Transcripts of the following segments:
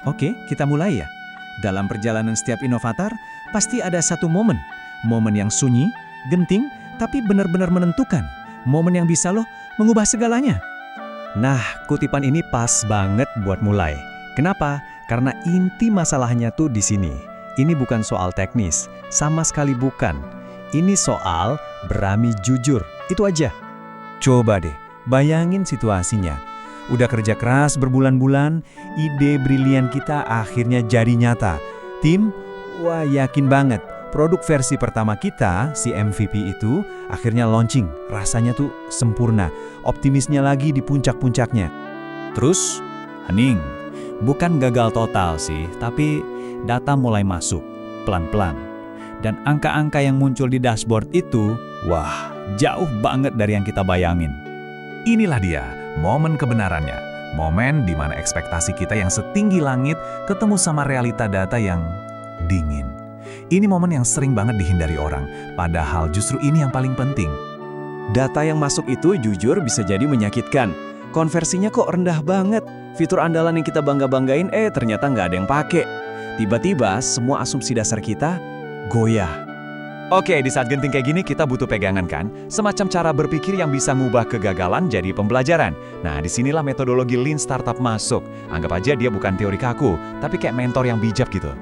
Oke, kita mulai ya. Dalam perjalanan setiap inovator, pasti ada satu momen. Momen yang sunyi, genting, tapi benar-benar menentukan. Momen yang bisa loh mengubah segalanya. Nah, kutipan ini pas banget buat mulai. Kenapa? Karena inti masalahnya tuh di sini. Ini bukan soal teknis, sama sekali bukan. Ini soal berani jujur, itu aja. Coba deh, bayangin situasinya. Udah kerja keras berbulan-bulan, ide brilian kita akhirnya jadi nyata. Tim, wah yakin banget, produk versi pertama kita, si MVP itu, akhirnya launching. Rasanya tuh sempurna, optimisnya lagi di puncak-puncaknya. Terus, hening. Bukan gagal total sih, tapi data mulai masuk, pelan-pelan. Dan angka-angka yang muncul di dashboard itu, wah, jauh banget dari yang kita bayangin. Inilah dia, momen kebenarannya. Momen di mana ekspektasi kita yang setinggi langit ketemu sama realita data yang dingin. Ini momen yang sering banget dihindari orang, padahal justru ini yang paling penting. Data yang masuk itu jujur bisa jadi menyakitkan. Konversinya kok rendah banget. Fitur andalan yang kita bangga-banggain, ternyata nggak ada yang pakai. Tiba-tiba semua asumsi dasar kita goyah. Oke, di saat genting kayak gini kita butuh pegangan kan? Semacam cara berpikir yang bisa ngubah kegagalan jadi pembelajaran. Nah, disinilah metodologi Lean Startup masuk. Anggap aja dia bukan teori kaku, tapi kayak mentor yang bijak gitu.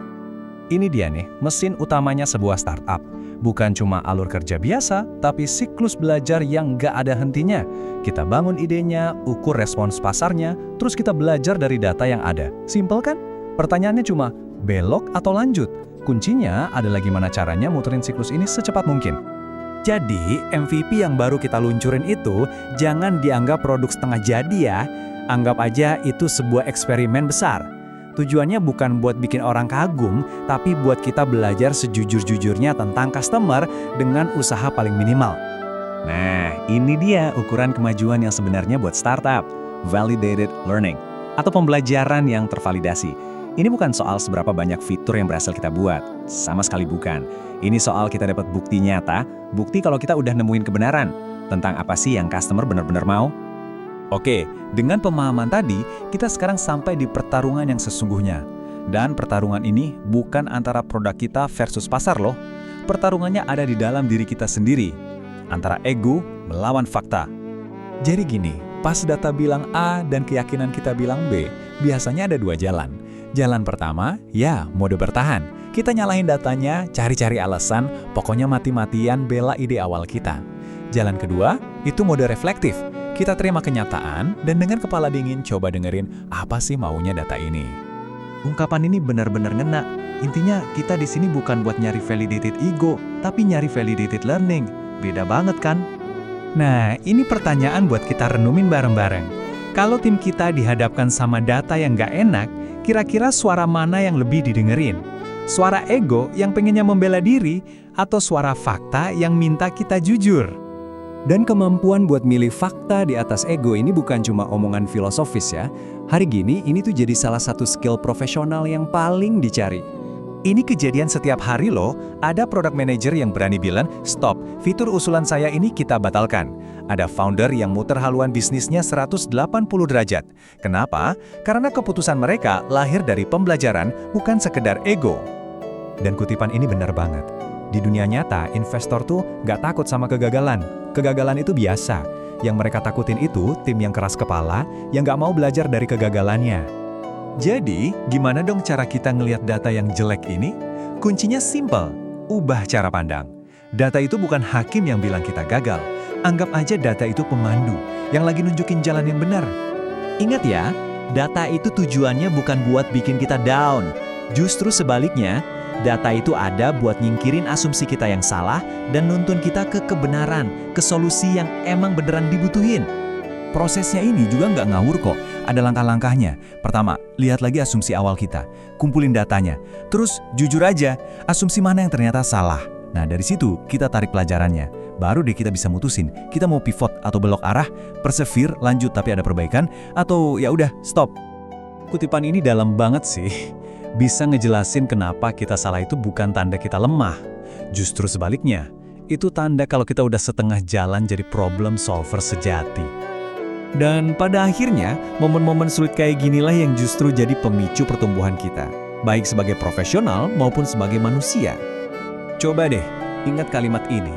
Ini dia nih, mesin utamanya sebuah startup. Bukan cuma alur kerja biasa, tapi siklus belajar yang nggak ada hentinya. Kita bangun idenya, ukur respons pasarnya, terus kita belajar dari data yang ada. Simpel kan? Pertanyaannya cuma, belok atau lanjut? Kuncinya adalah gimana caranya muterin siklus ini secepat mungkin. Jadi, MVP yang baru kita luncurin itu jangan dianggap produk setengah jadi ya. Anggap aja itu sebuah eksperimen besar. Tujuannya bukan buat bikin orang kagum, tapi buat kita belajar sejujur-jujurnya tentang customer dengan usaha paling minimal. Nah, ini dia ukuran kemajuan yang sebenarnya buat startup. Validated learning, atau pembelajaran yang tervalidasi. Ini bukan soal seberapa banyak fitur yang berhasil kita buat, sama sekali bukan. Ini soal kita dapat bukti nyata, bukti kalau kita udah nemuin kebenaran tentang apa sih yang customer benar-benar mau. Oke, dengan pemahaman tadi, kita sekarang sampai di pertarungan yang sesungguhnya. Dan pertarungan ini bukan antara produk kita versus pasar loh. Pertarungannya ada di dalam diri kita sendiri, antara ego melawan fakta. Jadi gini, pas data bilang A dan keyakinan kita bilang B, biasanya ada dua jalan. Jalan pertama, ya mode bertahan. Kita nyalahin datanya, cari-cari alasan, pokoknya mati-matian bela ide awal kita. Jalan kedua, itu mode reflektif. Kita terima kenyataan dan dengan kepala dingin coba dengerin apa sih maunya data ini. Ungkapan ini benar-benar ngena. Intinya kita di sini bukan buat nyari validated ego, tapi nyari validated learning. Beda banget kan? Nah, ini pertanyaan buat kita renumin bareng-bareng. Kalau tim kita dihadapkan sama data yang nggak enak, kira-kira suara mana yang lebih didengerin? Suara ego yang pengennya membela diri, atau suara fakta yang minta kita jujur? Dan kemampuan buat milih fakta di atas ego ini bukan cuma omongan filosofis ya. Hari gini ini tuh jadi salah satu skill profesional yang paling dicari. Ini kejadian setiap hari loh, ada product manager yang berani bilang, stop, fitur usulan saya ini kita batalkan. Ada founder yang muter haluan bisnisnya 180 derajat. Kenapa? Karena keputusan mereka lahir dari pembelajaran, bukan sekedar ego. Dan kutipan ini benar banget. Di dunia nyata, investor tuh nggak takut sama kegagalan. Kegagalan itu biasa. Yang mereka takutin itu tim yang keras kepala, yang nggak mau belajar dari kegagalannya. Jadi, gimana dong cara kita ngelihat data yang jelek ini? Kuncinya simple, ubah cara pandang. Data itu bukan hakim yang bilang kita gagal. Anggap aja data itu pemandu, yang lagi nunjukin jalan yang benar. Ingat ya, data itu tujuannya bukan buat bikin kita down. Justru sebaliknya, data itu ada buat nyingkirin asumsi kita yang salah dan nuntun kita ke kebenaran, ke solusi yang emang beneran dibutuhin. Prosesnya ini juga nggak ngawur kok, ada langkah-langkahnya. Pertama, lihat lagi asumsi awal kita, kumpulin datanya. Terus, jujur aja, asumsi mana yang ternyata salah. Nah, dari situ kita tarik pelajarannya. Baru deh kita bisa mutusin, kita mau pivot atau belok arah, persevere, lanjut tapi ada perbaikan, atau ya udah, stop. Kutipan ini dalam banget sih. Bisa ngejelasin kenapa kita salah itu bukan tanda kita lemah. Justru sebaliknya, itu tanda kalau kita udah setengah jalan jadi problem solver sejati. Dan pada akhirnya, momen-momen sulit kayak ginilah yang justru jadi pemicu pertumbuhan kita, baik sebagai profesional maupun sebagai manusia. Coba deh, ingat kalimat ini.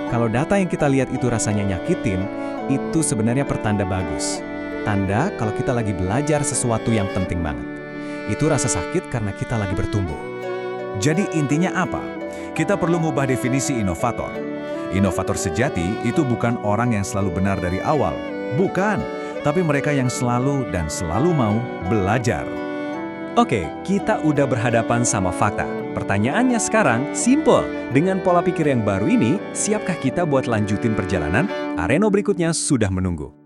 Kalau data yang kita lihat itu rasanya nyakitin, itu sebenarnya pertanda bagus. Tanda kalau kita lagi belajar sesuatu yang penting banget. Itu rasa sakit karena kita lagi bertumbuh. Jadi intinya apa? Kita perlu mengubah definisi inovator. Inovator sejati itu bukan orang yang selalu benar dari awal. Bukan, tapi mereka yang selalu dan selalu mau belajar. Oke, kita udah berhadapan sama fakta. Pertanyaannya sekarang simple. Dengan pola pikir yang baru ini, siapkah kita buat lanjutin perjalanan? Areno berikutnya sudah menunggu.